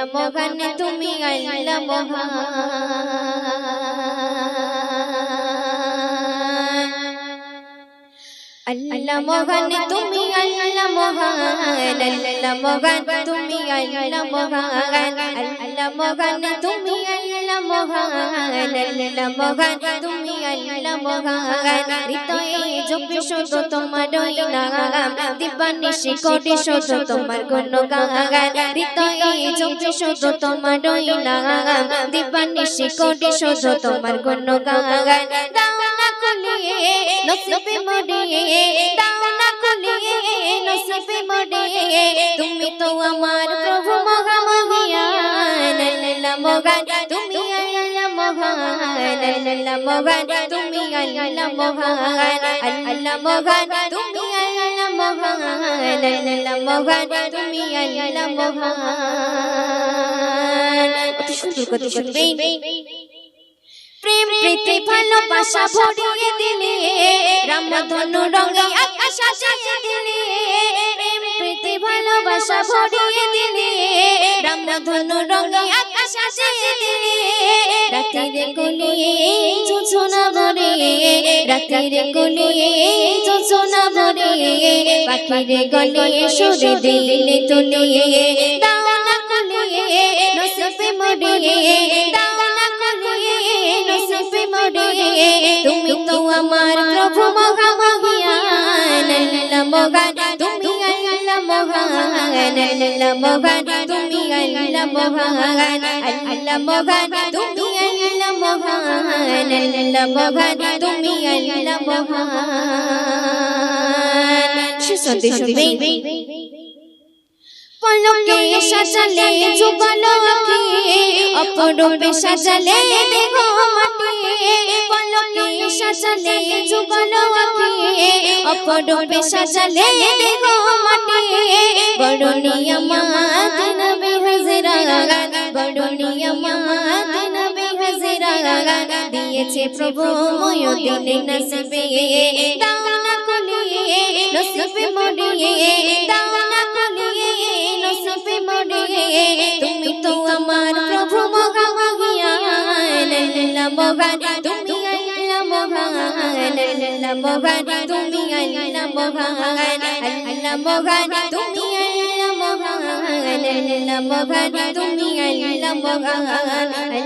মহান তুমি আল্লাহ মহান আল্লাহ মহান তুমি আল্লাহ মহান আল্লাহ মহান তুমি আল্লাহ মহান আল্লাহ মহান তুমি আল্লাহ মহান আল্লাহ মহান তুমি আল্লাহ মহান হৃদয়ে জপে শুধু তোমারই নাম দিবানিশি কোটি শুধু তোমার গুণগান হৃদয়ে জপে শুধু তোমারই নাম দিবানিশি কোটি শুধু তোমার গুণগান দাও না খুলিয়ে নসিবে মরিয়ে দাও না খুলিয়ে নসিবে মরিয়ে তুমি তো আমার প্রভু মহামহিয়ান আল্লাহ মহান তুমি আল্লাহ মহান আল্লাহ মহান তুমি আল্লাহ মহান আল্লাহ মহান তুমি আল্লাহ মহান আল্লাহ মহান তুমি আল্লাহ মহান কত সুন্দর কথা শুনবেন প্রেম প্রীতি ভালোবাসা ভরিয়ে দিলে রামধনু রঙে আকাশ সাজিয়ে দিলে প্রেম প্রীতি ভালোবাসা ভরিয়ে দিলে রামধনু রঙে আকাশ সাজিয়ে দিলে রাতের কোলে জোছনা ভরে রাতের কোলে জোছনা ভরে পাখির গলে সুরে দিলে তুলে দাও না খুলিয়ে নসিবে মরিয়ে দাও না খুলিয়ে নসিবে মরিয়ে তুমি তো আমার প্রভু মহামহিয়ান আল্লাহ মহান তুমি আল্লাহ মহান আল্লাহ মহান তুমি আল্লাহ মহান আল্লাহ মহান তুমি আল্লাহ মহান আল্লাহ মহান তুমি আল্লাহ মহান সুসন্দেশ শুনবেন পলকে সাজালে যুগলো আঁখি অপরূপে সাজালে দেহ মাটি পলকে সাজালে যুগলো আঁখি অপরূপে সাজালে দেহ মাটি বড় নিয়ামত নবী হাজরা বড় নিয়ামত নবী হাজরা দিয়েছে প্রভু ময়দিনে নসিবে দাও না খুলিয়ে নসিবে মরিয়ে দাও না খুলিয়ে নসিবে মরিয়ে তুমি তো আমার প্রভু মহামহিয়ান আল্লাহ মহান তুমি আল্লাহ মহান আল্লাহ মহান তুমি আল্লাহ মহান আল্লাহ মহান তুমি আল্লাহ মহান আল্লাহ মহান তুমি আল্লাহ মহান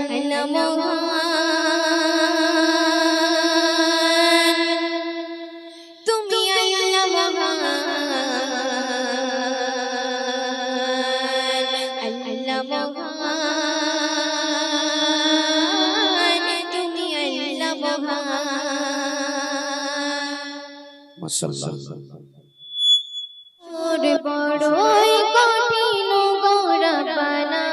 আল্লাহ মহান তুমি আল্লাহ মহান আল্লাহ মহান তুমি আল্লাহ মহান মাশাআল্লাহ ওরে বড়ই কঠিন গোরাবানা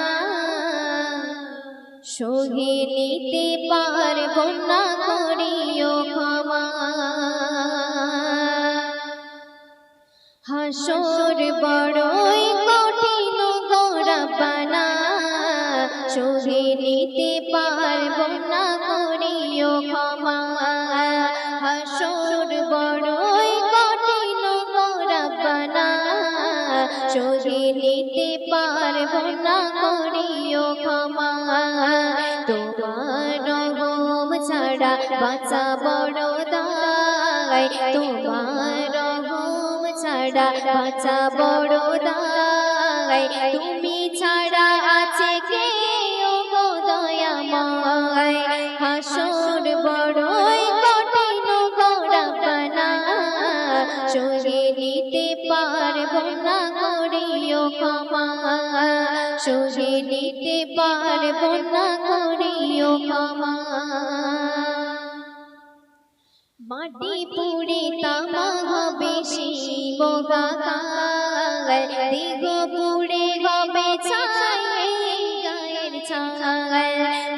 সহি নিতে পারবো না করিও ক্ষমা হাসর বড়ই কঠিন গোরাবানা সহি নিতে পারবো না করিও ক্ষমা হাসর বড়ই কঠিন গোরাবানা সহি নিতে পারবো না করিও ক্ষমা তোমার রহম ছাড়া বাঁচা বড় দায় তোমার রহম ছাড়া বাঁচা বড় দায় তুমি ছাড়া আছে কে ও গো দয়াময় হাসর বড়ই কঠিন গোরাবানা সহি নিতে পারবো না করিও ক্ষমা সহি নিতে পারবো না করিও ক্ষমা মাটি পুড়ে তামা হবে শিব গাগাল দিগ পুড়ে হবে ছাই গায়ের ছাল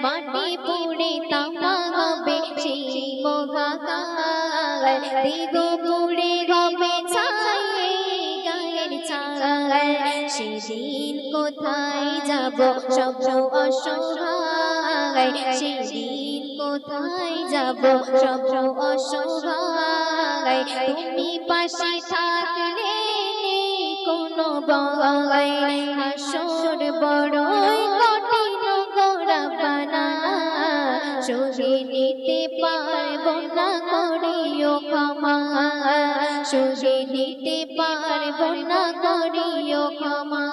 মাটি পুড়ে তামা হবে শিব গাগাল দিগ পুড়ে হবে ছাই গায়ের ছাল সেদিন কোথায় যাব সব অসহায় সেদিন কোথায় যাব সব অসহায় তুমি পাশে থাকলে কোনো ভয়, হাসর বড়ই কঠিন গো রব্বানা, সহে নিতে পারবো না করিও ক্ষমা, সহে নিতে পারবো না করিও ক্ষমা।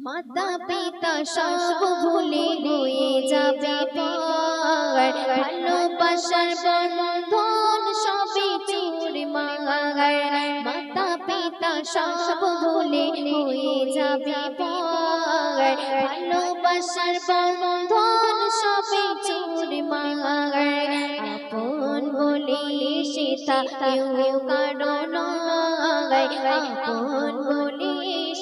মাতা পিতা সব ভুলে হয়ে যাবে পার, ভালোবাসার বন্ধন সবই চুরমার। মাতা পিতা সব ভুলে হয়ে যাবে পার, ভালোবাসার বন্ধন সবই চুরমার। আপন বলে সেটা কেউ কারো নয়, আপন বলে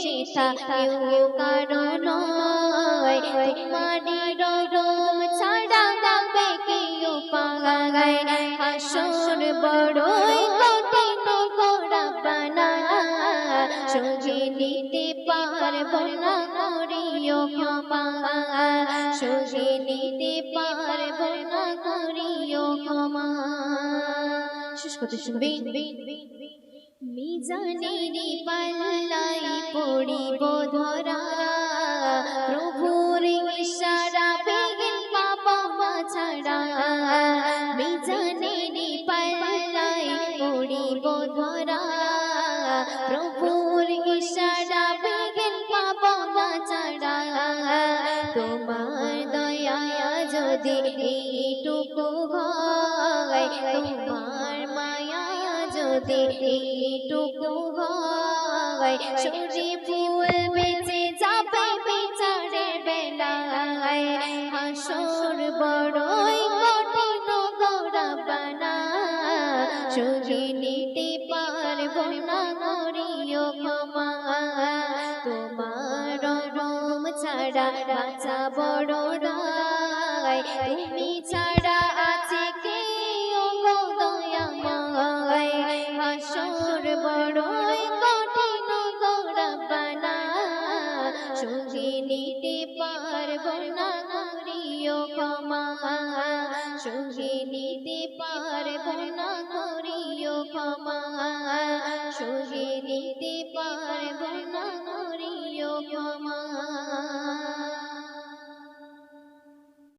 সেটা কেউ কারো নয়। তোমারই রকম ছাড়া গাবে কেউ পাগায়, হাসর বড়ই কঠিন গো রব্বানা, সহে নিতে পারবো না করিও ক্ষমা, সহে নিতে পারবো না করিও ক্ষমা। শেষ করতে শুনবে মিজানেরি পাল্লাই পড়িব ধরা, প্রভুর ইশারা বেগেন পাবো না ছাড়া। মিজানেরি পাল্লাই পড়িব ধরা, প্রভুর ইশারা বেগেন পাবো না ছাড়া। তোমার দয়া যদি এইটুকু হয়, তোমার মায়া যদি এইটুকু হয়, সূর্যি ফুল বেঁচে যাবে বিচারের বেলায়। হাসর বড়ই কঠিন গো রব্বানা, সহে নিতে পারবো না করিও ক্ষমা। তোমার রহম ছাড়া বাঁচা বড় দায়, তুমি ছাড়া